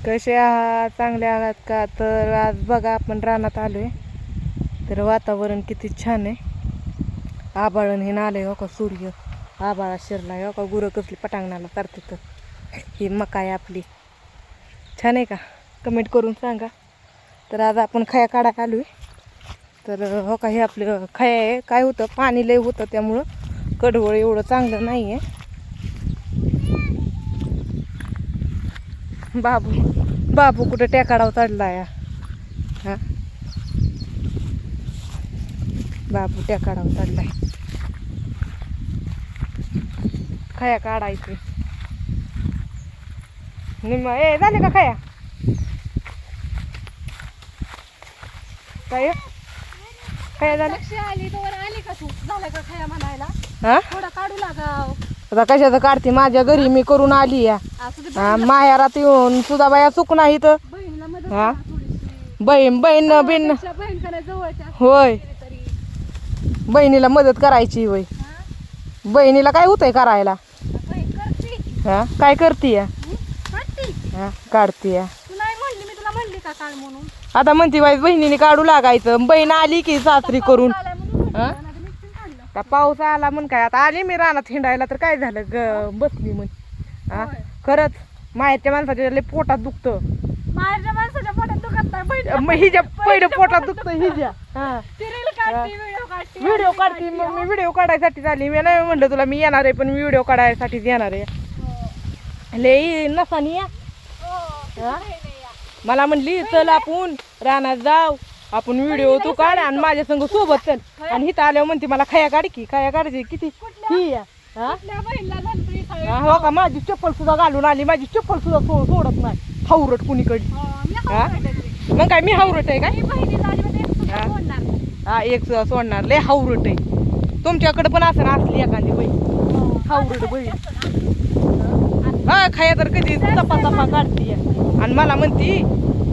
कसे आहात? चांगले आहात का? तर आज बघा आपण रानात आलोय. तर वातावरण किती छान आहे. आभाळण हे नाले हो का, सूर्य आभाळा शिरलाय हो का, गुरं कसली पटांगणाला तरते. तर ही मका आहे आपली. छान आहे का? कमेंट करून सांगा. तर आज आपण खया काढायला आलोय. तर हो का, हे आपलं खया आहे. काय होतं, पाणी लय होतं त्यामुळं कडवळ एवढं चांगलं नाही आहे. बाबू कुठे टेकाडाव चढलाय? हा, बाबू टेकाडाव चढलाय. खया काढायचे निम्मा. ए झाले का खया? काय खया झाले? आली तर आली का तू? झालं का खया म्हणायला? हा, थोडं काढू लागाव. आता कशाचं काढते? माझ्या घरी मी करून आली या. असू दे, माहेरात येऊन सुद्धा बाया चूक नाही तर. बहिणीला मदत हा, करा थोडीशी. बहीण बिन पेक्षा बहीण करा जवळच्या होय, तरी. बहिणीला मदत करायची होय. हा? बहिणीला काय होतंय करायला? बहीण करती. हा, काय करते या? काढती. हा, काढते या. तू नाही म्हणली, मी तुला म्हणली का काढ म्हणून? आता म्हणती बाई बहिणीने काढू लागायचं. बहीण आली की सासरी करून. आलाय म्हणून म्हणलं, हा? नाहीतर नुसतं काढलं. का पाऊस आला म्हण काय? आता आली मी रानात हिंडायला तर काय झालं, बसली म्हण. हा, होय. खरंच माहेरच्या माणसाच्या लय पोटात दुखतं. माझ्या माणसाच्या पोटात दुखत नाही, बहिणीला मग हिच्या पहिलं पोटात दुखतं हिच्या. हा, ती रील काढते, व्हिडिओ काढते. व्हिडिओ काढते. मग मी व्हिडिओ काढायसाठी झाली. मी नाही म्हणलं तुला मी येणार आहे, पण व्हिडिओ काढायसाठीच येणार आहे. हो. लय नसानी या. हो. हा? मला म्हणली चल आपण रानात जाऊ, आपण व्हिडिओ तू काढ आणि माझ्या संग सोबत चल. आणि हिथं आल्यावर म्हणते मला खया काढ की. खया काढायची किती ही या. हा? आपल्या बहिणीला म्हणतोय सगळे. हा, हो का, माझी चप्पल सुद्धा घालून आली. माझी चप्पल सुद्धा सोडत नाही. हावरट कुणीकडे. हो, मी हा? हावरट मग काय मी हावरट आहे काय? मी बहिणीला अजिबात एक सुद्धा हा? बोलणार नाही. हा, एक सुद्धा सोडणार. लय हावरट आहे. तुमच्याकडे पण असं असली एखादी बाई हावरट बाई. हा, खया तर कधी तपा काढते आणि मला म्हणती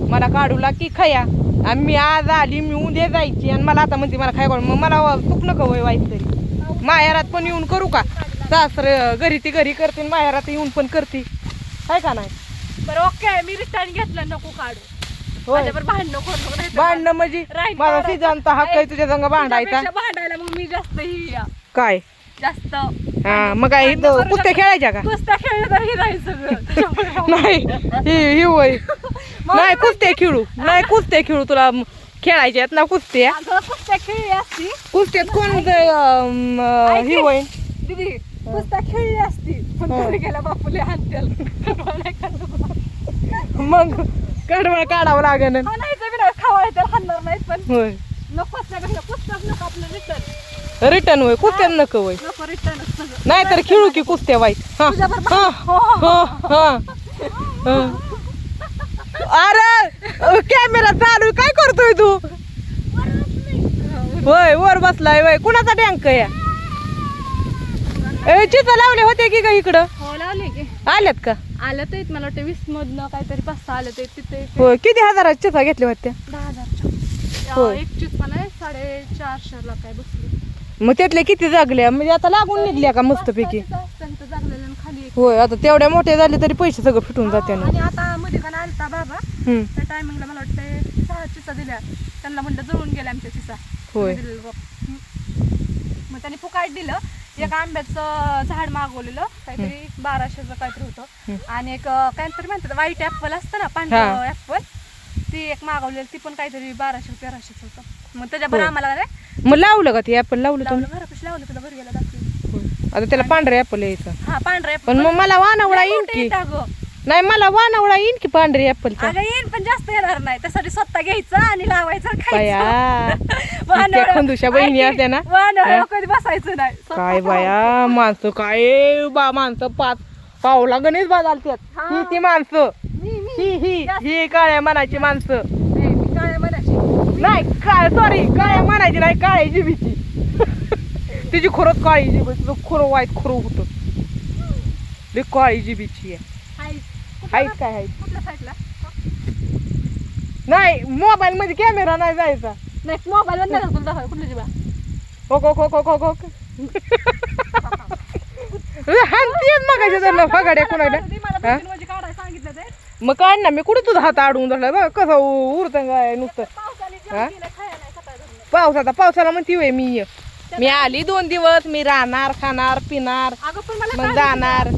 मला काढू लाग की खया. आणि मी आज आली, मी उद्या जायची आणि मला आता म्हणते मला खया काढून. मग मला चूक नको वय व्हायचं तरी. माहेरात पण येऊन करू का? सासर घरी ती घरी करते, माहेरात येऊन पण करते. काय का नाही? बरं, ओके, मी रिटर्न घेतलं, नको काढू. होय, माझ्यावर भांडणं करू नको, नाहीतर भांडणं म्हणजे राहील माझा काढायचं. सिद्धांत हक्क आहे तुझ्या संग भांडायचा. तुझ्यापेक्षा भांडायला मग मी जास्त ही या. काय? जास्त हा, मग काय इथं कुस्त्या खेळायच्या का? कुस्त्या खेळलं तर ही राहील सगळं. नाही, ही होय. नाही कुस्त्या खेळू, नाही कुस्त्या खेळू. तुला खेळायच्या आहेत ना कुस्त्या? अगं, कुस्त्या खेळली असती. कुस्त्यात कोण ही होईल? दीदी, कुस्त्या खेळली असती, पण घरी गेला बापूले हाणत्याल. मग कडवळ काढावं लागेल. हाणायचं बी नाही, खवायचं हाणणार नाही, पण होय, नको कुस्त्यापेक्षा पुस्तक नको आपलं रिटर्न. रिटर्न होय, कुस्त्या नको होय. नको रिटर्न सगळं. नाही तर खेळू की कुस्त्या वाईट. हा, तुझ्याबरोबर हा, हो, हो, हो. हा, हा, हा. अरे कॅमेरा चालू, काय करतोय तू? होय, वर बसलाय वय. कुणाचा टँक या? चित्र लावले होते की का इकडं? हो, लावले की. आल्यात का? आलं तर मला वाटतं 20 मधनं काहीतरी 5-6 आलं ते तिथे. होय, किती हजाराच्या चित्र घेतल्या होत्या? 10,000च्या. होय. एक चित पण आहे 450 ला काय बसली. मग त्यातल्या किती जागल्या? म्हणजे आता लागून निघल्या का मस्तपैकी? त्यांचं जागलेलं आणि खाली एक. होय, आता तेवढ्या मोठ्या झाले तरी पैसे सगळं फिटून जाते ना. आणि आता मध्ये का आलता बाबा, हम्म. त्या टायमिंगला मला वाटतं 6 चिचा दिल्या. त्यांना म्हणलं जळून गेल्या आमच्या चिचा. होय. दिलेलं रोप. मग त्यांनी फुकाट दिलं. एक आंब्याचं झाड मागवलेलं, काहीतरी 1200चं काहीतरी होतं. आणि एक काहीतरी म्हणतात व्हाईट ऍपल असतं ना, पांढरं ऍपल, ती एक मागवलेली, ती पण काहीतरी 1200-1300चं होतं. मग त्याच्याबरोबर होय. आम्हाला काय मग लावलं का ते ऍपल? लावलं तुम्ही? लावलं, घरापाशी लावलं, तुला घरी गेला दाखवलं. आता त्याला पांढरे ऍपल यायचं. हा, पांढरा ऍपल. पण मग मला वानावळा येईन की? नाही, मला वानावळा येईन की पांढरे ऍपलचा? अगं येईन, पण जास्त येणार नाही. त्यासाठी स्वतः घ्यायचं आणि लावायचं आणि बाया, खायचं. इतक्या खंदुशा बहिणी असल्या ना. वानवळ्यावर कधी बसायचं नाही. स्वतः काय खायचं. बाया, माणसं काय बा, माणसं पावला गणेश बाजारतात. हा. ही ती माणसं, मी ही काळ्या मनाची माणसं. नाही, मी काय म्हणायची. नाही काय, सॉरी, काळ्या म्हणायची नाही, काळ्या जिबीची. तिची खरंच काळी जिबी, तुझं खरं वाईट खरं होतं. लई काळी जिबीची आहे. हाईट काय हाईट? कुठल्या साईडला? नाही, मोबाईल मध्ये कॅमेरा नाही जायचा. नाही, मोबाईल वर नाही तुला दाखव. कुठली जिबा? हो. हानतीयच मगाच्या जर फगाड्या कुणाला. मला 2-3 वाजे काढायला सांगितलं ते. मग काय ना मी कुठे तुझा हात अडवून धरला बघ कसं उरतं काय नुसतं पावसाने हा? जेवण केलं खायला नाही सकाळपासून. पावसाला म्हणती वय मी आली 2 दिवस मी राहणार खाणार पिणार अगं पण मला मग काय जाणार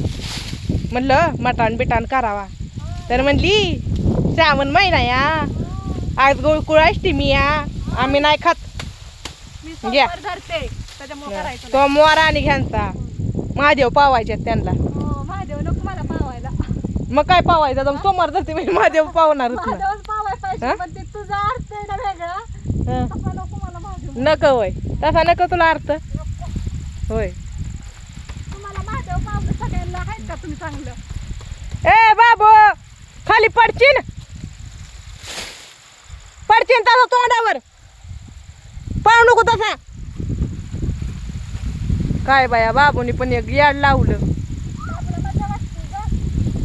म्हणलं मटाण बिटाण करावा तर म्हणली श्रावण महिना या आज गोकुळ अष्टमी या आम्ही नाही खात मी घ्या. सोमवार धरते त्याच्यामुळे करायचं नाही. सोमवार आणि घ्यांचा महादेव पावायच्यात त्यांना हो, महादेव नको मला पावायला. मग काय पावायचं आता सोमवार धरते म्हणजे महादेव पावणारच ना महादेवच पावाय पाहिजे हा? पण ते तुझा अर्थ आहे ना वेगळा हं. तसा नको मला महादेव. नको होय तसा नको तुला अर्थ होय तुम्हाला महादेव पावलं सगळ्यांना आहेत का तुम्ही चांगलं? ए बाबू खाली पडचीन तसा तोंडावर पाहू नको तसा काय बाया बाबूनी पण एक याड लावलं आपलं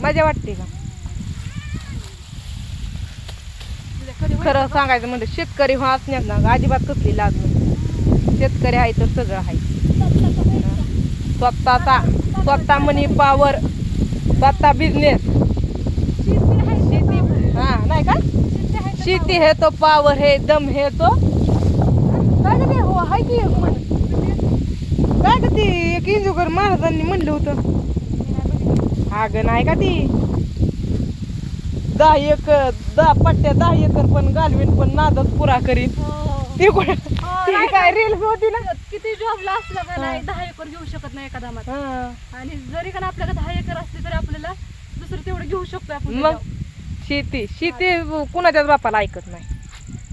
मजा वाटते गं. मजा वाटते का तुझ्या कधी होईल खरं सांगायचं म्हणजे शेतकरी हो असण्यात ना अजिबात कसली लाज नाही शेतकरी आहे तर सगळं आहे स्वतः मनी पावर स्वतः बिझनेस शेती हा नाही का शेती है तो पावर है दम है तो काय का ते हो हाय की एक म्हण काय का ती एक इंजुकर महाराजांनी म्हणलं होतं अगं नाही का ती 10 एकर 10 पट्ट्या 10 एकर पण घालवीन पण नादच पुरा करीन ती कुठं ती काय रील्स होती ना किती जॉबला असलं का नाही 10 एकर घेऊ शकत नाही एका दामात हा. आणि जरी का आपल्याला 10 एकर असली तरी आपल्याला दुसरं तेवढं घेऊ शकतो आपण मग शेती कुणाच्याच बापाला ऐकत नाही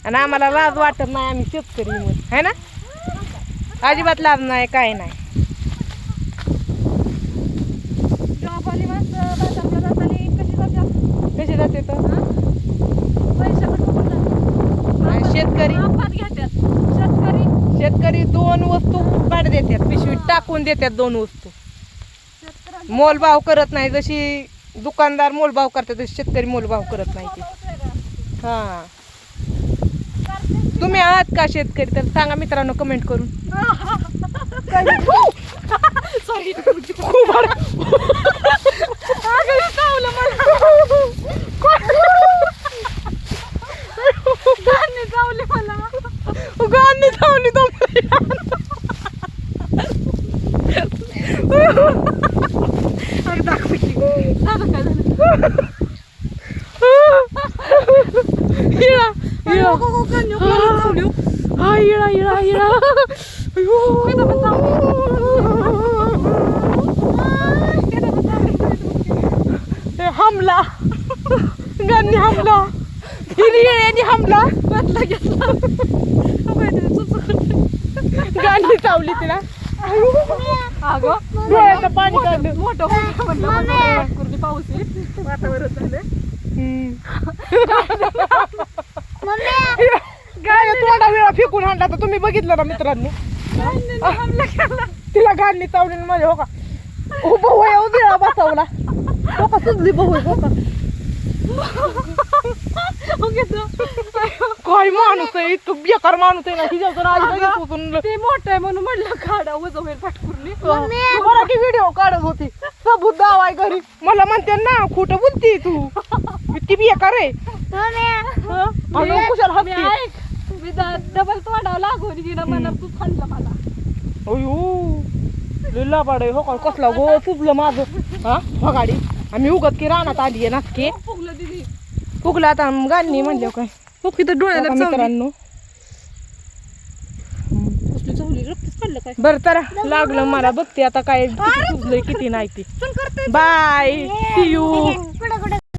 आणि आम्हाला लाज वाटत नाही आम्ही शेतकरी म्हणून है ना अजिबात लाज नाही काय नाही जॉब आणि माणसं बाजारला जाताना कशी जाते तर पैसे पण बघून जातात. आणि शेतकरी मापात घेतात शेतकरी 2 वस्तू काढ देतात पिशवीत टाकून देतात 2 वस्तू शेतकऱ्यांचा मोलभाव करत नाही जशी दुकानदार मोलभाव करतात तशी शेतकरी मोलभाव करत नाही ते हा तुम्ही आहात का शेतकरी तर सांगा मित्रांनो कमेंट करून सॉरी चावले मला गाणी चावली हमला गाणी हमला हिरियाने हमला बदला घेतला गाणी चावली तिला अगं डोळ्याचं पाणी काढलं मोठं म्हणलं पाऊस येईल वातावरण झालं गाय थोडा वेळा फेकून आणला तर तुम्ही बघितलं ना मित्रांनो तिला गाडली चावली माझ्या हो का बहु वेळा बसवला हो का सुजली बहु हो का काय माणूस आहे तू बेकार माणूस आहे ना हिच्या तर ते मोठं आहे म्हणून म्हणलं काढा वजन होईल पाठकुरली मराठी व्हिडिओ काढत होती सबूत दावाय घरी मला म्हणते ना खोटं बोलती तू इतकी बेकार आहे कुशाल हसती मी डबल तोंडावं लागून गेलं म्हणा तू खाल्लं मला अयो लिल्ला पाडे हो का कसला गो चुकलं माझं हा हो गाडी आम्ही उगत की रानात आली आहे नाचके फुगलं दिदी फुगलं आता गाणी म्हणल्या काय फुकी तर डोळ्याला मित्रांनो कसली चावली रक्तच काढलं काय बरं तर लागलं मला बघते आता काय किती फुगलंय किती नाही ते बाय सी यू